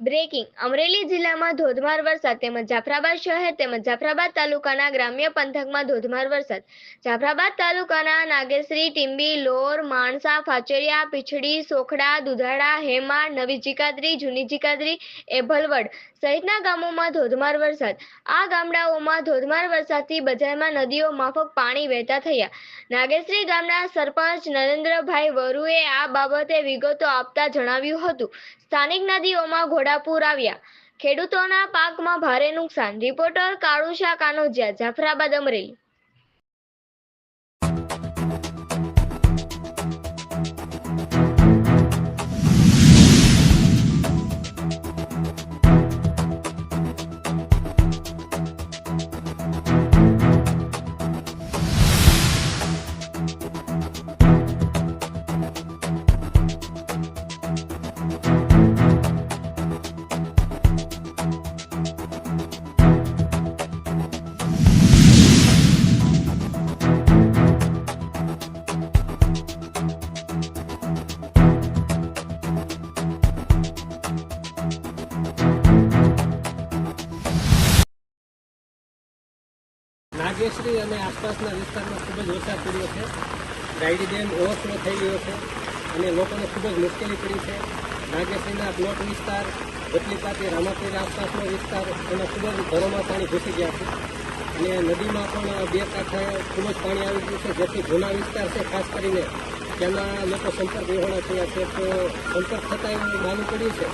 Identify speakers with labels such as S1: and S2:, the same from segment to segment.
S1: Breaking Amreli જિલ્લામાં ધોધમાર વરસાદ તેમજ જાફરાબાદ શહેર તેમજ જાફરાબાદ તાલુકાના ગ્રામ્ય પંથકમાં ધોધમાર વરસાદ. જાફરાબાદ તાલુકાના નાગેશ્રી, ટીંબી, લોર, માણસા, ફાચરિયા, પીછડી, સોખડા, દુધાળા, હેમા, નવી જીકાદરી, જૂની જીકાદરી, એભલવડ સહિતના ગામોમાં ધોધમાર વરસાદ. આ ગામડાઓમાં ધોધમાર વરસાદથી બજારમાં નદીઓ માફક પાણી વહેતા થયા. નાગેશ્રી ગામના સરપંચ નરેન્દ્રભાઈ વરુએ આ બાબતે વિગતો આપતા જણાવ્યું હતું. સ્થાનિક નદીઓમાં ઘોડાપૂર આવ્યા. ખેડૂતોના પાકમાં ભારે નુકસાન. રિપોર્ટર કાળુશા કાનોજિયા, જાફરાબાદ, અમરેલી.
S2: નાગેશ્રી અને આસપાસના વિસ્તારમાં ખૂબ જ વરસાદ પડ્યો છે. રાયડી ડેમ ઓવરફ્લો થઈ ગયો છે અને લોકોને ખૂબ જ મુશ્કેલી પડી છે. નાગેશ્રીના પ્લોટ વિસ્તાર, ગટલીપાટી, રામાપીર આસપાસનો વિસ્તાર એમાં ખૂબ જ ઘરોમાં પાણી ઘૂસી ગયા છે અને નદીમાં પણ બે કાંઠે ખૂબ જ પાણી આવી ગયું છે, જેથી જૂના વિસ્તાર છે ખાસ કરીને ત્યાંના લોકો સંપર્ક વિહોણા થયા છે. તો સંપર્ક થતાં એવું માલુમ પડ્યું છે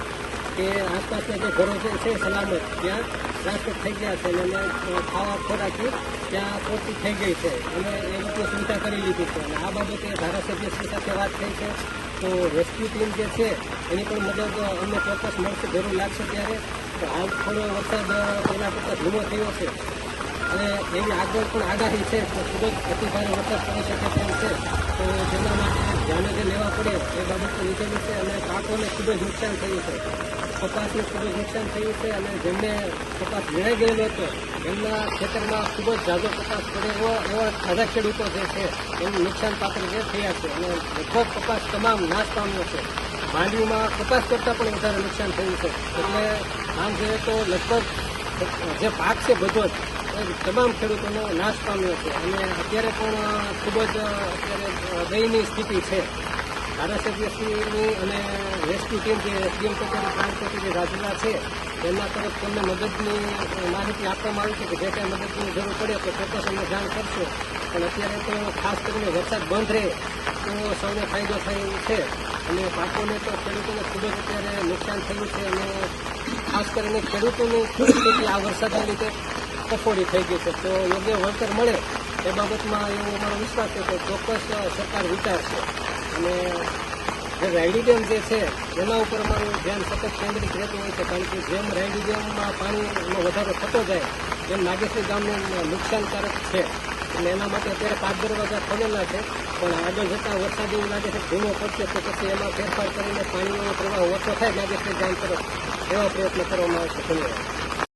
S2: કે આસપાસના જે ઘરો છે સલામત ત્યાં ટ્રાન્સફર થઈ ગયા છે અને ખાવા ખોરાકી ત્યાં પૂરતી થઈ ગઈ છે અને એ રીતની સુવિધા કરી લીધી છે. અને આ બાબતે ધારાસભ્યશ્રી સાથે વાત થઈ છે. તો રેસ્ક્યુ ટીમ જે છે એની પણ મદદ અમને ચોક્કસ મળશે, જરૂર લાગશે ત્યારે. તો હાલ થોડો વરસાદ પહેલાં કરતાં ધીમો થયો છે અને એવી આગળ પણ આગાહી છે તો ખૂબ જ અતિભારે વરસાદ પડી શકે તેમ છે. તો જેના માટે ધ્યાને જે લેવા પડે એ બાબત લીધેલી છે અને પાકોને ખૂબ જ નુકસાન થયું છે. કપાસને ખૂબ જ નુકસાન થયું છે અને જેમને કપાસ વેણાઈ ગયેલો હતો એમના ખેતરમાં ખૂબ જ ઝાઝો કપાસ પડે એવા બધા ખેડૂતો જે છે એનું નુકસાન પાત્ર જે થયા છે અને લગભગ કપાસ તમામ નાશ પામ્યો છે. માંડવીમાં કપાસ કરતાં પણ વધારે નુકસાન થયું છે. એટલે આમ જોઈએ તો લગભગ જે પાક છે બધો જ તમામ ખેડૂતોનો નાશ પામ્યો છે અને અત્યારે પણ ખૂબ જ અત્યારે દયનીય સ્થિતિ છે. ધારાસભ્યશ્રીની અને રેસ્ક્યુ ટીમ જે એસડીએમ કચેરી પ્રાંત કચેરી રાજુલા છે એમના તરફ તેમને મદદની માહિતી આપવામાં આવી છે કે જે કાંઈ મદદની જરૂર પડે તો ચોક્કસ અમને જાણ કરશો. પણ અત્યારે તો ખાસ કરીને વરસાદ બંધ રહે તો સૌને ફાયદો થાય એવું છે અને પાકોને તો ખેડૂતોને ખૂબ જ અત્યારે નુકસાન થયું છે અને ખાસ કરીને ખેડૂતોની સ્થિતિ આ વરસાદના લીધે કફોડી થઈ ગઈ છે. તો યોગ્ય વળતર મળે એ બાબતમાં એવો અમારો વિશ્વાસ છે કે ચોક્કસ સરકાર વિચારશે. અને જે રાયડી ડેમ જે છે એના ઉપર અમારું ધ્યાન સતત કેન્દ્રિત રહેતું હોય છે, કારણ કે જેમ રાયડી ડેમમાં પાણીનો વધારો થતો જાય એમ નાગેશ્રી ગામને નુકસાનકારક છે. એટલે એના માટે અત્યારે 5 દરવાજા ખોલેલા છે, પણ આગળ જતાં વરસાદ એવું લાગે છે ધીમો પડશે તો પછી એમાં ફેરફાર કરીને પાણીનો પ્રવાહ ઓછો થાય નાગેશ્રી ગામ તરફ એવા પ્રયત્ન કરવામાં આવશે. ધન્યવાદ.